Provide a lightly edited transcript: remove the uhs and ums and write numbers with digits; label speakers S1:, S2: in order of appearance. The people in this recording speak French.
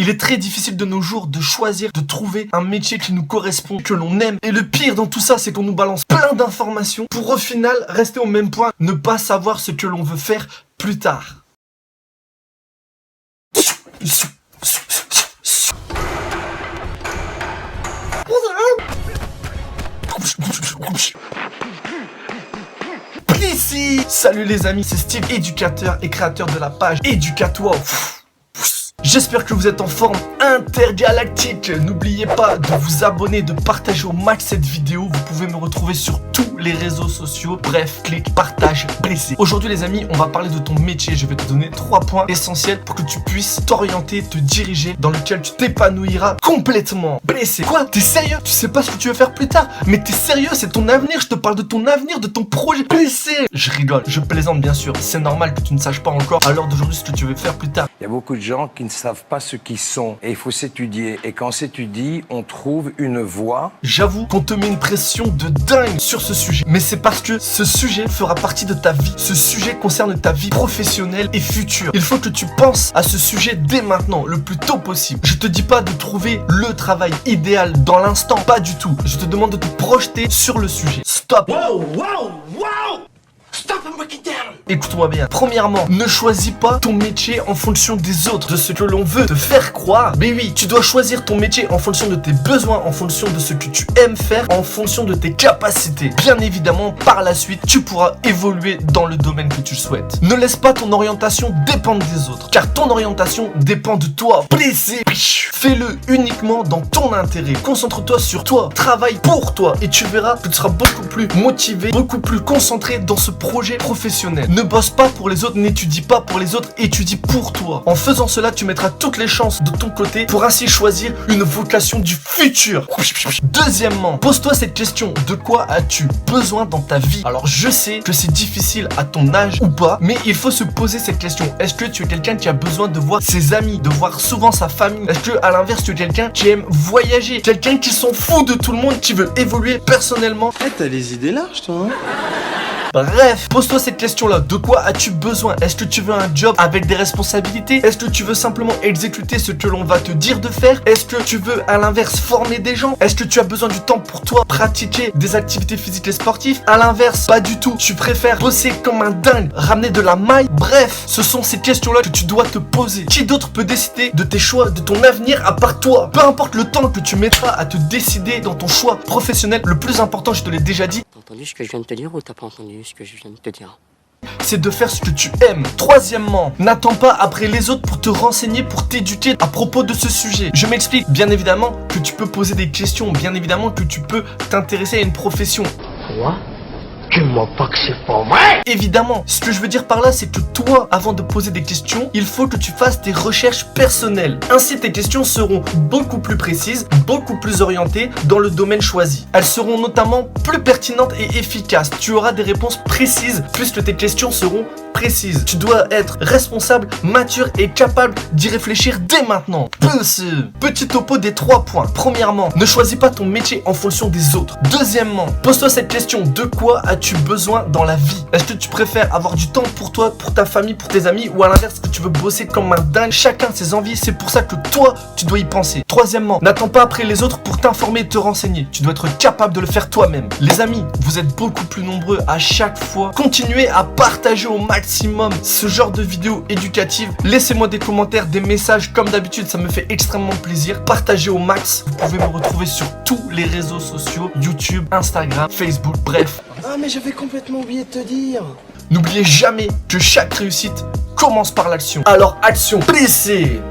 S1: Il est très difficile de nos jours de choisir, de trouver un métier qui nous correspond, que l'on aime. Et le pire dans tout ça, c'est qu'on nous balance plein d'informations pour au final rester au même point, ne pas savoir ce que l'on veut faire plus tard. Ici. Salut les amis, c'est Steve, éducateur et créateur de la page Éducate-toi. J'espère que vous êtes en forme intergalactique. N'oubliez pas de vous abonner, de partager au max cette vidéo. Vous pouvez me retrouver sur tous les réseaux sociaux. Bref, clique, partage, blessé. Aujourd'hui les amis, on va parler de ton métier. Je vais te donner 3 points essentiels pour que tu puisses t'orienter, te diriger, dans lequel tu t'épanouiras complètement. Blessé. Quoi? T'es sérieux? Tu sais pas ce que tu veux faire plus tard? Mais t'es sérieux? C'est ton avenir. Je te parle de ton avenir, de ton projet. Blessé. Je rigole, je plaisante bien sûr. C'est normal que tu ne saches pas encore à l'heure d'aujourd'hui ce que tu veux faire plus tard.
S2: Il y a beaucoup de gens qui ne savent pas ce qu'ils sont et il faut s'étudier. Et quand on s'étudie, on trouve une voie.
S1: J'avoue qu'on te met une pression de dingue sur ce sujet. Mais c'est parce que ce sujet fera partie de ta vie. Ce sujet concerne ta vie professionnelle et future. Il faut que tu penses à ce sujet dès maintenant, le plus tôt possible. Je te dis pas de trouver le travail idéal dans l'instant, pas du tout. Je te demande de te projeter sur le sujet. Stop.
S2: Wow. Stop and break it down.
S1: Écoute-moi bien. Premièrement, ne choisis pas ton métier en fonction des autres, de ce que l'on veut te faire croire. Mais oui, tu dois choisir ton métier en fonction de tes besoins, en fonction de ce que tu aimes faire, en fonction de tes capacités. Bien évidemment, par la suite, tu pourras évoluer dans le domaine que tu souhaites. Ne laisse pas ton orientation dépendre des autres, car ton orientation dépend de toi. Blessé. Fais-le uniquement dans ton intérêt. Concentre-toi sur toi. Travaille pour toi et tu verras que tu seras beaucoup plus motivé, beaucoup plus concentré dans ce projet professionnel. Ne bosse pas pour les autres, n'étudie pas pour les autres, étudie pour toi. En faisant cela, tu mettras toutes les chances de ton côté pour ainsi choisir une vocation du futur. Deuxièmement, pose-toi cette question. De quoi as-tu besoin dans ta vie? Alors je sais que c'est difficile à ton âge ou pas, mais il faut se poser cette question. Est-ce que tu es quelqu'un qui a besoin de voir ses amis, de voir souvent sa famille? Est-ce que à l'inverse tu es quelqu'un qui aime voyager, quelqu'un qui s'en fout de tout le monde, qui veut évoluer personnellement?
S3: T'as les idées larges toi, hein?
S1: Bref, pose-toi cette question-là. De quoi as-tu besoin? Est-ce que tu veux un job avec des responsabilités? Est-ce que tu veux simplement exécuter ce que l'on va te dire de faire? Est-ce que tu veux, à l'inverse, former des gens? Est-ce que tu as besoin du temps pour toi, pratiquer des activités physiques et sportives? À l'inverse, pas du tout. Tu préfères bosser comme un dingue, ramener de la maille? Bref, ce sont ces questions-là que tu dois te poser. Qui d'autre peut décider de tes choix, de ton avenir à part toi? Peu importe le temps que tu mettras à te décider dans ton choix professionnel, le plus important, je te l'ai déjà dit,
S4: T'as entendu ce que je viens de te dire ou t'as pas entendu ce que je viens de te dire?
S1: c'est de faire ce que tu aimes. Troisièmement, n'attends pas après les autres pour te renseigner, pour t'éduquer à propos de ce sujet. Je m'explique. Bien évidemment que tu peux poser des questions, bien évidemment que tu peux t'intéresser à une profession.
S4: Quoi? Tu mens pas que c'est pas vrai?
S1: Évidemment, ce que je veux dire par là, c'est que toi, avant de poser des questions, il faut que tu fasses tes recherches personnelles. Ainsi, tes questions seront beaucoup plus précises, beaucoup plus orientées dans le domaine choisi. Elles seront notamment plus pertinentes et efficaces. Tu auras des réponses précises puisque tes questions seront précises. Tu dois être responsable, mature et capable d'y réfléchir dès maintenant. Petit topo des 3 points. Premièrement, ne choisis pas ton métier en fonction des autres. Deuxièmement, pose-toi cette question. De quoi as-tu besoin dans la vie? Est-ce que tu préfères avoir du temps pour toi, pour ta famille, pour tes amis, ou à l'inverse que tu veux bosser comme un dingue? Chacun ses envies, c'est pour ça que toi, tu dois y penser. Troisièmement, n'attends pas après les autres pour t'informer et te renseigner. Tu dois être capable de le faire toi-même. Les amis, vous êtes beaucoup plus nombreux à chaque fois. Continuez à partager au maximum ce genre de vidéos éducatives. Laissez-moi des commentaires, des messages comme d'habitude, ça me fait extrêmement plaisir. Partagez au max. Vous pouvez me retrouver sur tous les réseaux sociaux, YouTube, Instagram, Facebook, bref.
S3: Ah mais j'avais complètement oublié de te dire.
S1: N'oubliez jamais que chaque réussite commence par l'action. Alors action, blessé.